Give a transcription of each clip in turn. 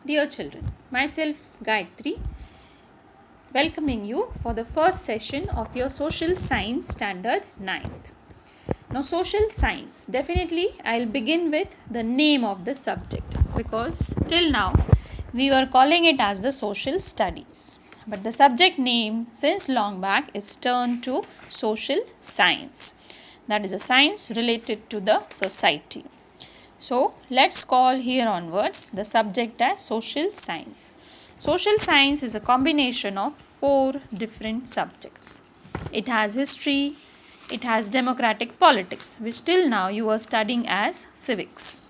Dear children, myself Gayatri, welcoming you for the first session of your Social Science Standard 9th. Now, social science, definitely I'll begin with the name of the subject because till now we were calling it as the social studies. But the subject name since long back is turned to social science. That is a science related to the society. So, let's call here onwards the subject as social science. Social science is a combination of four different subjects. It has history, it has democratic politics, which till now you are studying as civics.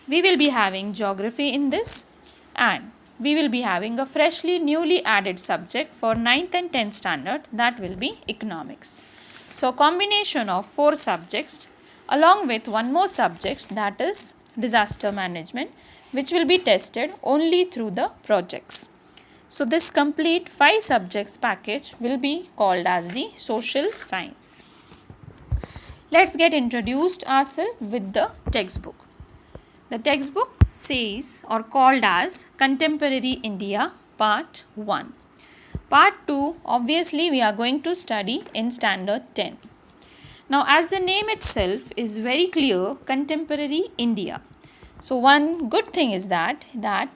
We will be having geography in this, and we will be having a freshly newly added subject for 9th and 10th standard, that will be economics. So, combination of four subjects along with one more subject, that is disaster management, which will be tested only through the projects. So, this complete 5 subjects package will be called as the social science. Let's get introduced ourselves with the textbook. The textbook says or called as Contemporary India Part 1. Part 2, obviously we are going to study in Standard 10. Now, as the name itself is very clear, Contemporary India. So, one good thing is that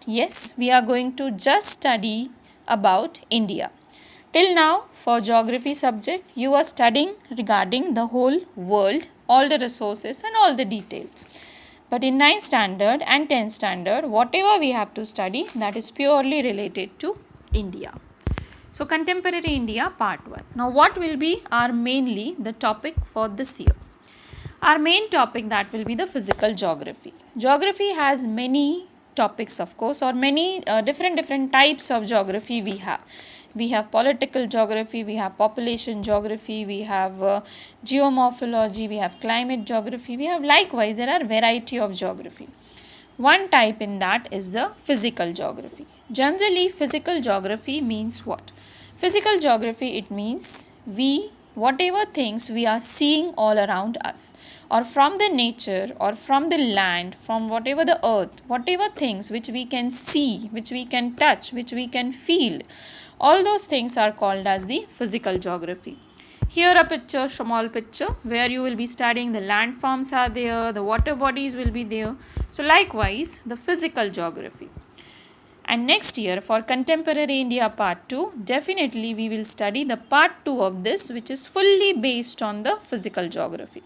yes, we are going to just study about India. Till now, for geography subject, you are studying regarding the whole world, all the resources and all the details. But in 9th standard and 10th standard, whatever we have to study, that is purely related to India. So, Contemporary India Part 1. Now, what will be our mainly the topic for this year? Our main topic, that will be the physical geography. Geography has many topics, of course, or many different types of geography we have. We have political geography, we have population geography, we have geomorphology, we have climate geography, we have likewise there are variety of geography. One type in that is the physical geography. Generally, physical geography means what? Physical geography, it means whatever things we are seeing all around us, or from the nature, or from the land, from whatever the earth, whatever things which we can see, which we can touch, which we can feel, all those things are called as the physical geography. Here a picture, small picture, where you will be studying the landforms are there, the water bodies will be there. So likewise, the physical geography. And next year for Contemporary India Part 2, definitely we will study the Part 2 of this, which is fully based on the physical geography.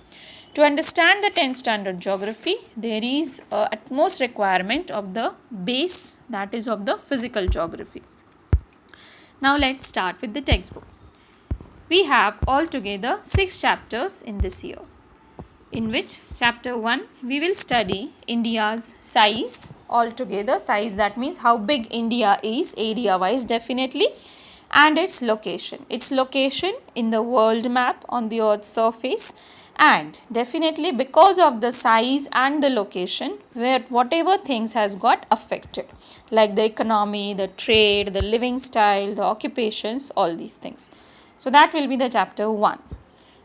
To understand the 10th standard geography, there is utmost requirement of the base, that is of the physical geography. Now let's start with the textbook. We have altogether 6 chapters in this year, in which chapter 1 we will study India's size altogether. Size, that means how big India is area wise definitely, and its location. Its location in the world map on the earth's surface, and definitely because of the size and the location where whatever things has got affected, like the economy, the trade, the living style, the occupations, all these things. So that will be the chapter 1.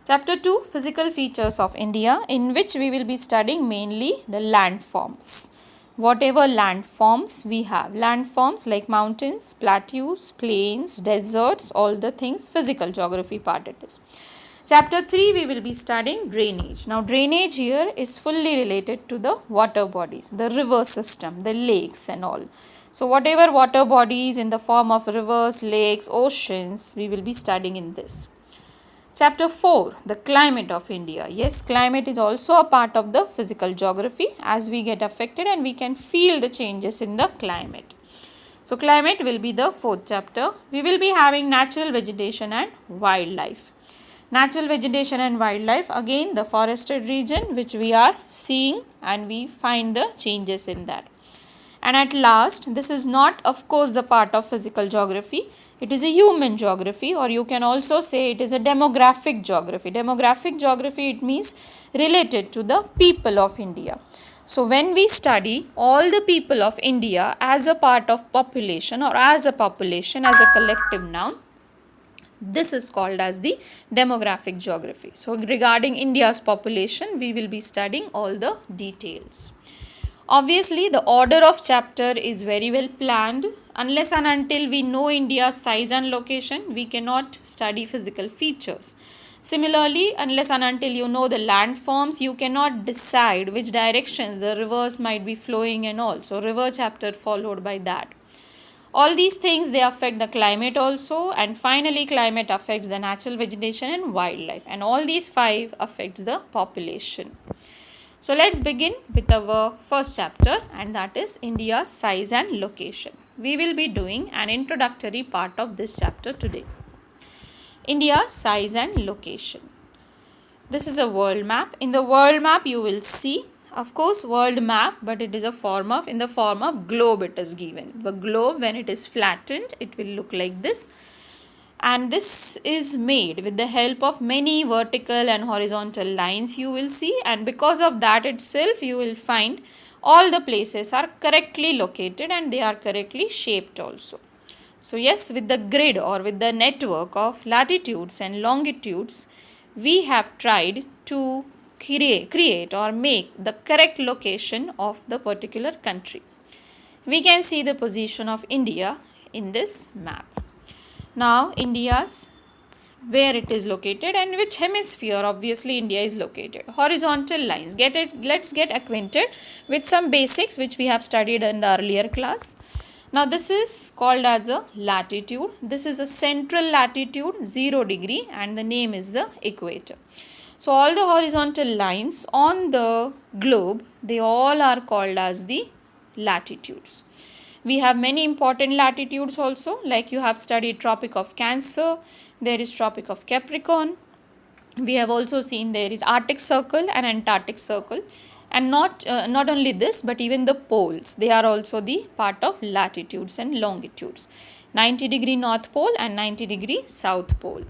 Chapter 2, Physical Features of India, in which we will be studying mainly the landforms. Whatever landforms we have, landforms like mountains, plateaus, plains, deserts, all the things, physical geography part it is. Chapter 3, we will be studying drainage. Now, drainage here is fully related to the water bodies, the river system, the lakes and all. So, whatever water bodies in the form of rivers, lakes, oceans, we will be studying in this. Chapter 4, the climate of India. Yes, climate is also a part of the physical geography, as we get affected and we can feel the changes in the climate. So, climate will be the 4th chapter. We will be having natural vegetation and wildlife. Natural vegetation and wildlife, again the forested region which we are seeing and we find the changes in that. And at last, this is not of course the part of physical geography, it is a human geography, or you can also say it is a demographic geography. Demographic geography, it means related to the people of India. So when we study all the people of India as a part of population, or as a population, as a collective noun, this is called as the demographic geography. So regarding India's population, we will be studying all the details. Obviously, the order of chapter is very well planned. Unless and until we know India's size and location, we cannot study physical features. Similarly, unless and until you know the landforms, you cannot decide which directions the rivers might be flowing and all. So, river chapter followed by that. All these things, they affect the climate also, and finally climate affects the natural vegetation and wildlife, and all these 5 affects the population. So let's begin with our first chapter, and that is India's size and location. We will be doing an introductory part of this chapter today. India's size and location. This is a world map. In the world map you will see, of course, world map, but it is in the form of globe it is given. The globe, when it is flattened, it will look like this. And this is made with the help of many vertical and horizontal lines you will see, and because of that itself you will find all the places are correctly located and they are correctly shaped also. So yes, with the grid or with the network of latitudes and longitudes, we have tried to create or make the correct location of the particular country. We can see the position of India in this map. Now India's where it is located and which hemisphere obviously India is located. Horizontal lines. Let's get acquainted with some basics which we have studied in the earlier class. Now this is called as a latitude. This is a central latitude 0 degree and the name is the equator. So all the horizontal lines on the globe, they all are called as the latitudes. We have many important latitudes also, like you have studied Tropic of Cancer, there is Tropic of Capricorn. We have also seen there is Arctic Circle and Antarctic Circle, and not only this but even the poles, they are also the part of latitudes and longitudes. 90 degree North Pole and 90 degree South Pole.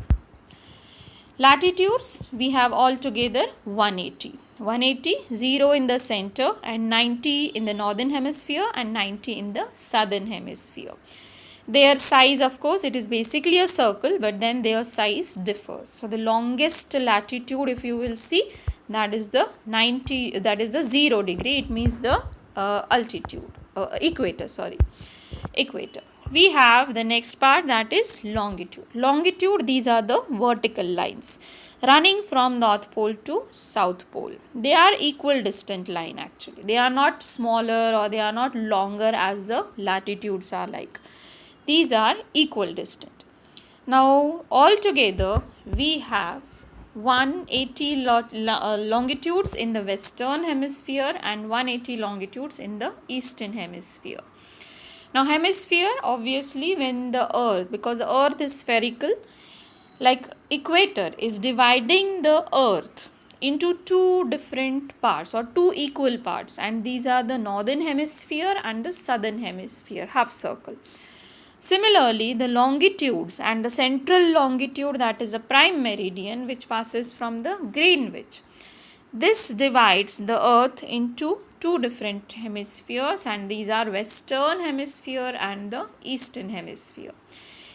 Latitudes we have altogether 180. 180, 0 in the center and 90 in the northern hemisphere and 90 in the southern hemisphere. Their size, of course, it is basically a circle, but then their size differs. So the longest latitude, if you will see, that is the 90, that is the 0 degree. It means the equator. We have the next part, that is longitude. Longitude, these are the vertical lines running from North Pole to South Pole. They are equal distant line actually. They are not smaller or they are not longer as the latitudes are like. These are equal distant. Now altogether we have 180 longitudes in the western hemisphere and 180 longitudes in the eastern hemisphere. Now hemisphere, obviously when the earth, because the earth is spherical, like equator is dividing the earth into 2 different parts or 2 equal parts, and these are the northern hemisphere and the southern hemisphere, half circle. Similarly, the longitudes and the central longitude, that is a prime meridian which passes from the Greenwich. This divides the earth into 2 different hemispheres, and these are western hemisphere and the eastern hemisphere.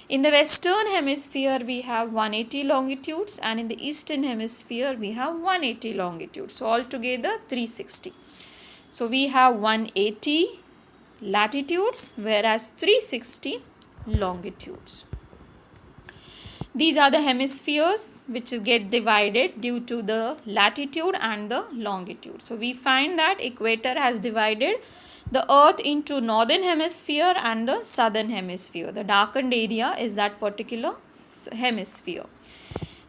In the western hemisphere we have 180 longitudes and in the eastern hemisphere we have 180 longitudes. So altogether 360. So we have 180 latitudes whereas 360 longitudes. These are the hemispheres which get divided due to the latitude and the longitude. So we find that equator has divided the earth into northern hemisphere and the southern hemisphere. The darkened area is that particular hemisphere.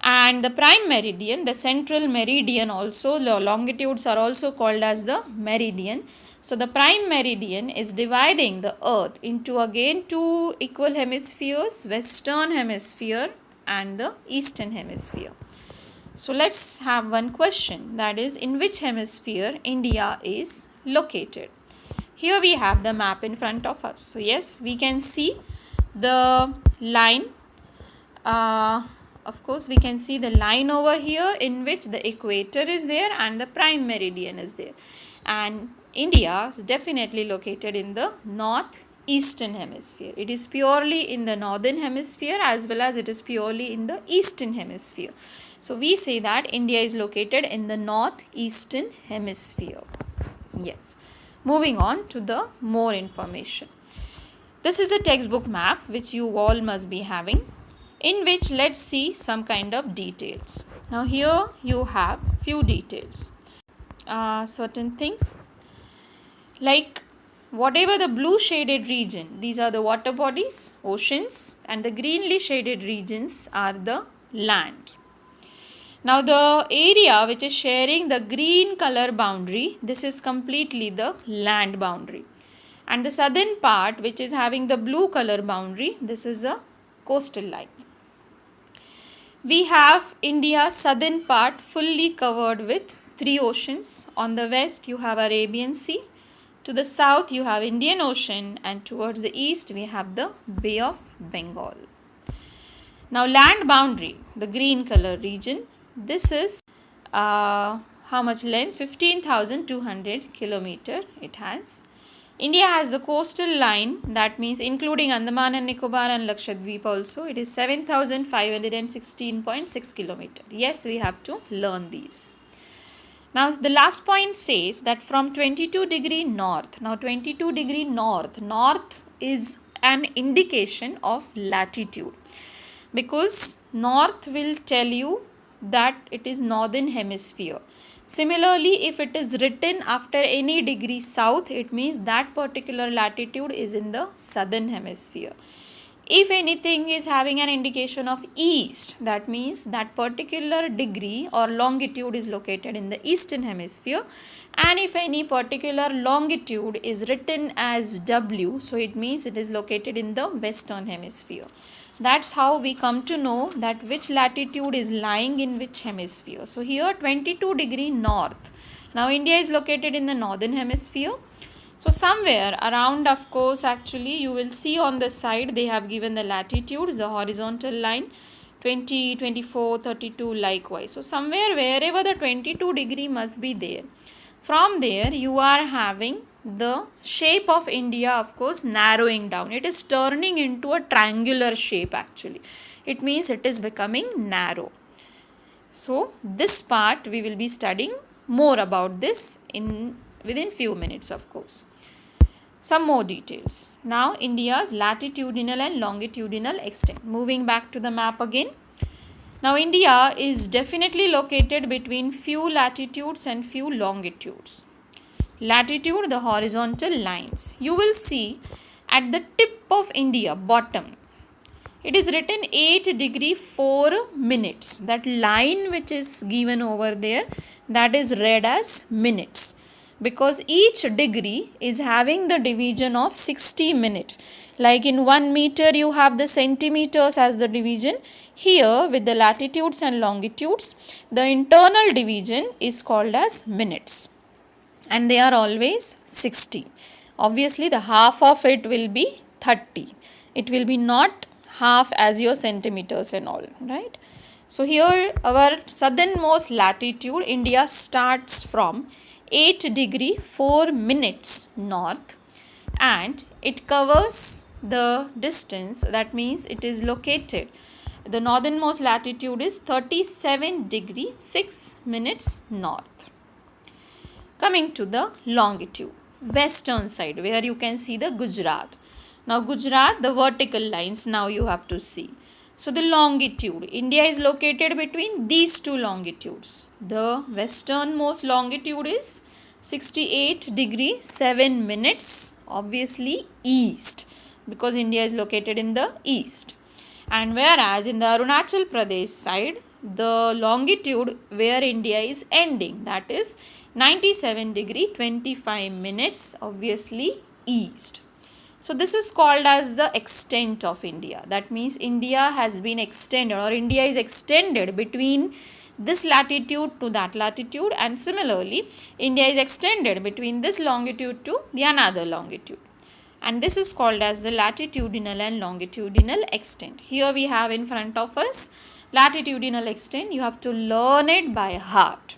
And the prime meridian, the central meridian also, the longitudes are also called as the meridian. So the prime meridian is dividing the earth into again 2 equal hemispheres, western hemisphere and the eastern hemisphere. So let's have one question, that is, in which hemisphere India is located? Here we have the map in front of us. So yes, we can see the line. Of course, we can see the line over here in which the equator is there and the prime meridian is there. And India is definitely located in the northeastern hemisphere. It is purely in the northern hemisphere as well as it is purely in the eastern hemisphere. So we say that India is located in the northeastern hemisphere. Yes. Moving on to the more information. This is a textbook map which you all must be having, in which let's see some kind of details. Now here you have few details. Certain things like whatever the blue shaded region, these are the water bodies, oceans, and the greenly shaded regions are the land. Now the area which is sharing the green color boundary, this is completely the land boundary. And the southern part which is having the blue color boundary, this is a coastal line. We have India's southern part fully covered with three oceans. On the west you have Arabian Sea, to the south you have Indian Ocean, and towards the east we have the Bay of Bengal. Now land boundary, the green color region, this is how much length? 15,200 kilometer it has. India has the coastal line, that means including Andaman and Nicobar and Lakshadweep also, it is 7,516.6 kilometer. Yes, we have to learn these. Now the last point says that from 22 degree north, now 22 degree north, north is an indication of latitude, because north will tell you that it is northern hemisphere. Similarly, if it is written after any degree south, it means that particular latitude is in the southern hemisphere. If anything is having an indication of east, that means that particular degree or longitude is located in the eastern hemisphere. And if any particular longitude is written as W, so it means it is located in the western hemisphere. That's how we come to know that which latitude is lying in which hemisphere. So here 22 degree north. Now India is located in the northern hemisphere. So somewhere around, of course, actually you will see on the side they have given the latitudes, the horizontal line 20, 24, 32 likewise. So somewhere wherever the 22 degree must be there. From there you are having the shape of India, of course, narrowing down. It is turning into a triangular shape actually. It means it is becoming narrow. So this part we will be studying more about this within few minutes, of course. Some more details. Now India's latitudinal and longitudinal extent. Moving back to the map again. Now India is definitely located between few latitudes and few longitudes. Latitude, the horizontal lines. You will see at the tip of India, bottom, it is written 8 degree 4 minutes. That line which is given over there, that is read as minutes, because each degree is having the division of 60 minutes. Like in 1 meter you have the centimeters as the division. Here with the latitudes and longitudes, the internal division is called as minutes, and they are always 60. Obviously the half of it will be 30. It will be not half as your centimeters and all, right? So here our southernmost latitude, India starts from 8 degree 4 minutes north, and it covers the distance, that means it is located, the northernmost latitude is 37 degree 6 minutes north. Coming to the longitude, western side, where you can see the Gujarat. Now Gujarat, the vertical lines now you have to see. So the longitude, India is located between these two longitudes. The westernmost longitude is 68 degree 7 minutes, obviously east, because India is located in the east. And whereas in the Arunachal Pradesh side, the longitude where India is ending, that is 97 degree 25 minutes, obviously east. So this is called as the extent of India. That means India has been extended, or India is extended between this latitude to that latitude, and similarly India is extended between this longitude to the another longitude, and this is called as the latitudinal and longitudinal extent. Here we have in front of us latitudinal extent. You have to learn it by heart.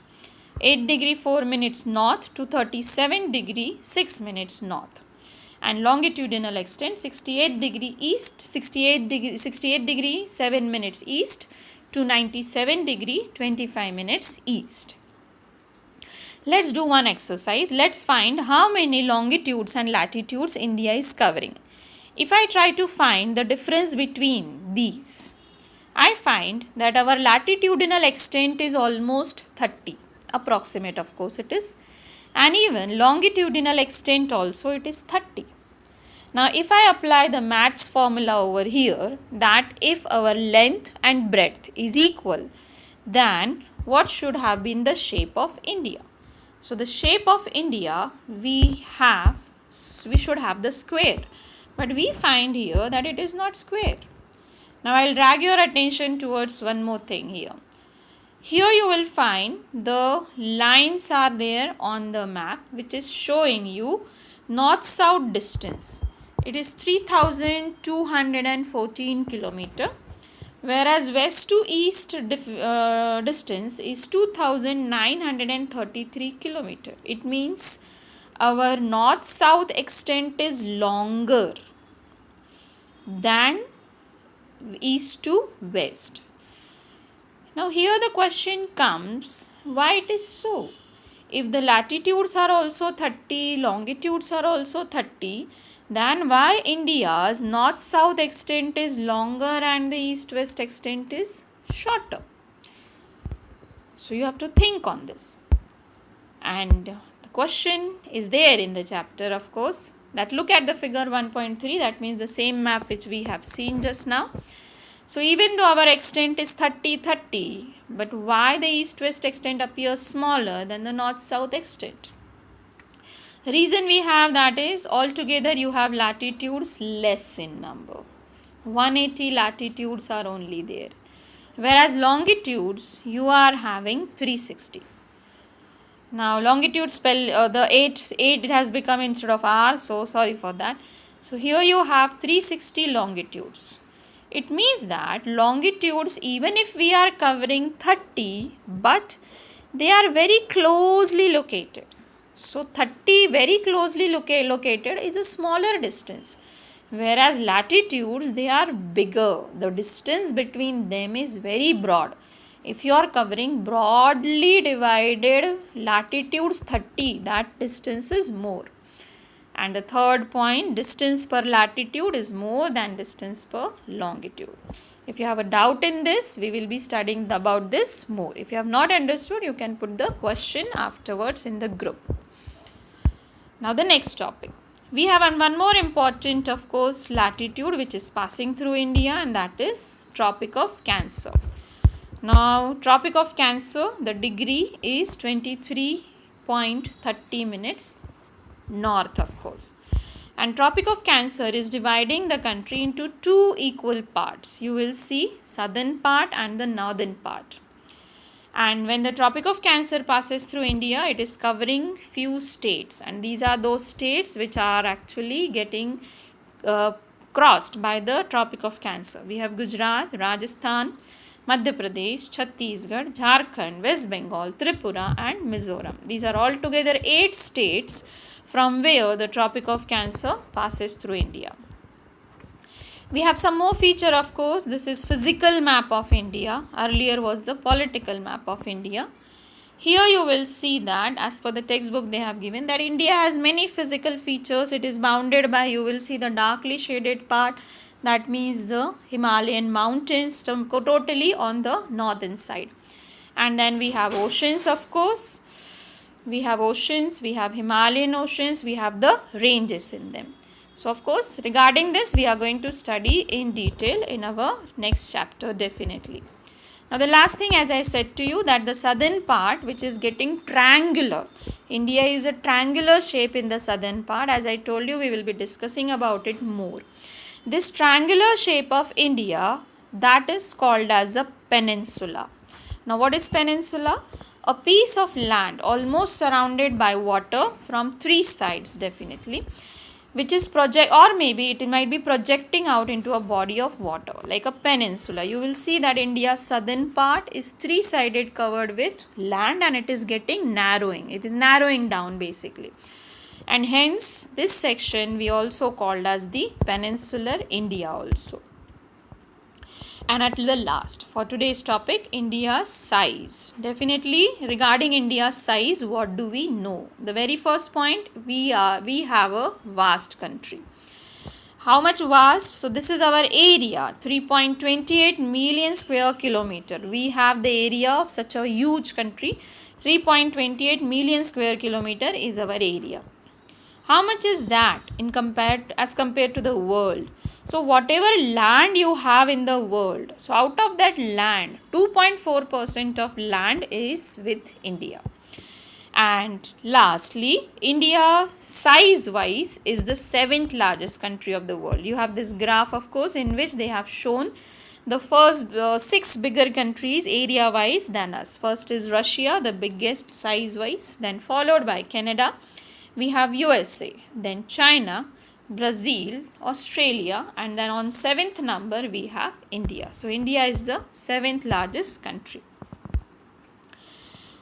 8 degree 4 minutes north to 37 degree 6 minutes north, and longitudinal extent 68 degree east, 68 degree 7 minutes east to 97 degree 25 minutes east. Let's do one exercise. Let's find how many longitudes and latitudes India is covering. If I try to find the difference between these, I find that our latitudinal extent is almost 30, approximate of course it is, and even longitudinal extent also it is 30. Now if I apply the maths formula over here, that if our length and breadth is equal, then what should have been the shape of India? So the shape of India we should have the square, but we find here that it is not square. Now I will drag your attention towards one more thing here. Here you will find the lines are there on the map which is showing you north-south distance. It is 3214 kilometer, whereas west to east distance is 2933 kilometer. It means our north-south extent is longer than east to west. Now here the question comes, why it is so? If the latitudes are also 30, longitudes are also 30, then why India's north-south extent is longer and the east-west extent is shorter? So you have to think on this. And the question is there in the chapter, of course, that look at the figure 1.3, that means the same map which we have seen just now. So even though our extent is 30, but why the east-west extent appears smaller than the north-south extent? Reason we have that is altogether you have latitudes less in number. 180 latitudes are only there. Whereas longitudes you are having 360. Now longitude spell the 8 it has become instead of R, so sorry for that. So here you have 360 longitudes. It means that longitudes, even if we are covering 30, but they are very closely located. So 30 very closely located is a smaller distance, whereas latitudes they are bigger. The distance between them is very broad. If you are covering broadly divided latitudes 30, that distance is more. And the third point, distance per latitude is more than distance per longitude. If you have a doubt in this, we will be studying about this more. If you have not understood, you can put the question afterwards in the group. Now the next topic. We have one more important, of course, latitude which is passing through India, and that is Tropic of Cancer. Now Tropic of Cancer, the degree is 23.30 minutes north, of course. And Tropic of Cancer is dividing the country into two equal parts. You will see southern part and the northern part. And when the Tropic of Cancer passes through India, it is covering few states, and these are those states which are actually getting crossed by the Tropic of Cancer. We have Gujarat, Rajasthan, Madhya Pradesh, Chhattisgarh, Jharkhand, West Bengal, Tripura and Mizoram. These are altogether 8 states from where the Tropic of Cancer passes through India. We have some more feature, of course. This is physical map of India. Earlier was the political map of India. Here you will see that as per the textbook they have given that India has many physical features. It is bounded by, you will see the darkly shaded part, that means the Himalayan mountains totally on the northern side. And then we have oceans, of course. We have oceans, we have Himalayan oceans, we have the ranges in them. So of course regarding this we are going to study in detail in our next chapter definitely. Now the last thing, as I said to you, that the southern part which is getting triangular. India is a triangular shape in the southern part. As I told you, we will be discussing about it more. This triangular shape of India, that is called as a peninsula. Now what is peninsula? A piece of land almost surrounded by water from 3 sides definitely, which is or maybe it might be projecting out into a body of water like a peninsula. You will see that India's southern part is 3-sided covered with land, and it is getting narrowing. It is narrowing down basically. And hence this section we also called as the peninsular India also. And at the last, for today's topic, India's size. Definitely regarding India's size, what do we know? The very first point, we have a vast country. How much vast? So this is our area, 3.28 million square kilometer. We have the area of such a huge country. 3.28 million square kilometer is our area. How much is that as compared to the world? So whatever land you have in the world, so out of that land, 2.4% of land is with India. And lastly, India size wise is the 7th largest country of the world. You have this graph, of course, in which they have shown the first 6 bigger countries area wise than us. First is Russia, the biggest size wise, then followed by Canada. We have USA, then China, Brazil, Australia, and then on 7th number we have India. So India is the 7th largest country.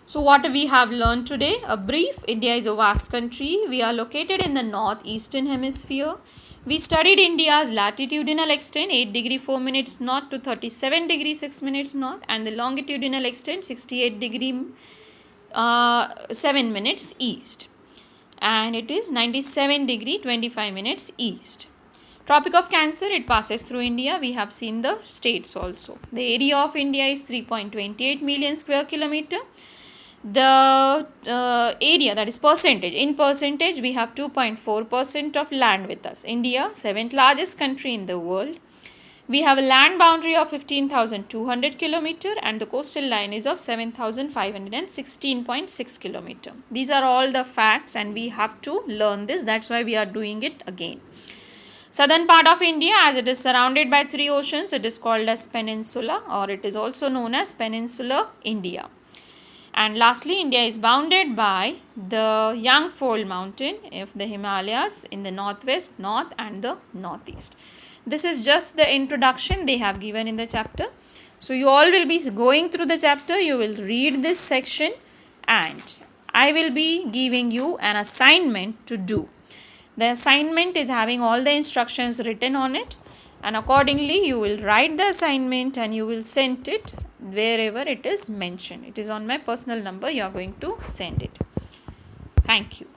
So what we have learned today, a brief. India is a vast country. We are located in the northeastern hemisphere. We studied India's latitudinal extent 8 degree 4 minutes north to 37 degree 6 minutes north, and the longitudinal extent 68 degree 7 minutes east, and it is 97 degree 25 minutes east. Tropic of Cancer, it passes through India. We have seen the states also. The area of India is 3.28 million square kilometer. The area, that is percentage, in percentage we have 2.4% of land with us. India, 7th largest country in the world. We have a land boundary of 15,200 kilometer and the coastal line is of 7,516.6 kilometer. These are all the facts and we have to learn this. That's why we are doing it again. Southern part of India, as it is surrounded by 3 oceans, it is called as peninsula, or it is also known as Peninsular India. And lastly, India is bounded by the Yangfold mountain of the Himalayas in the northwest, north and the northeast. This is just the introduction they have given in the chapter. So you all will be going through the chapter, you will read this section and I will be giving you an assignment to do. The assignment is having all the instructions written on it, and accordingly you will write the assignment and you will send it wherever it is mentioned. It is on my personal number, you are going to send it. Thank you.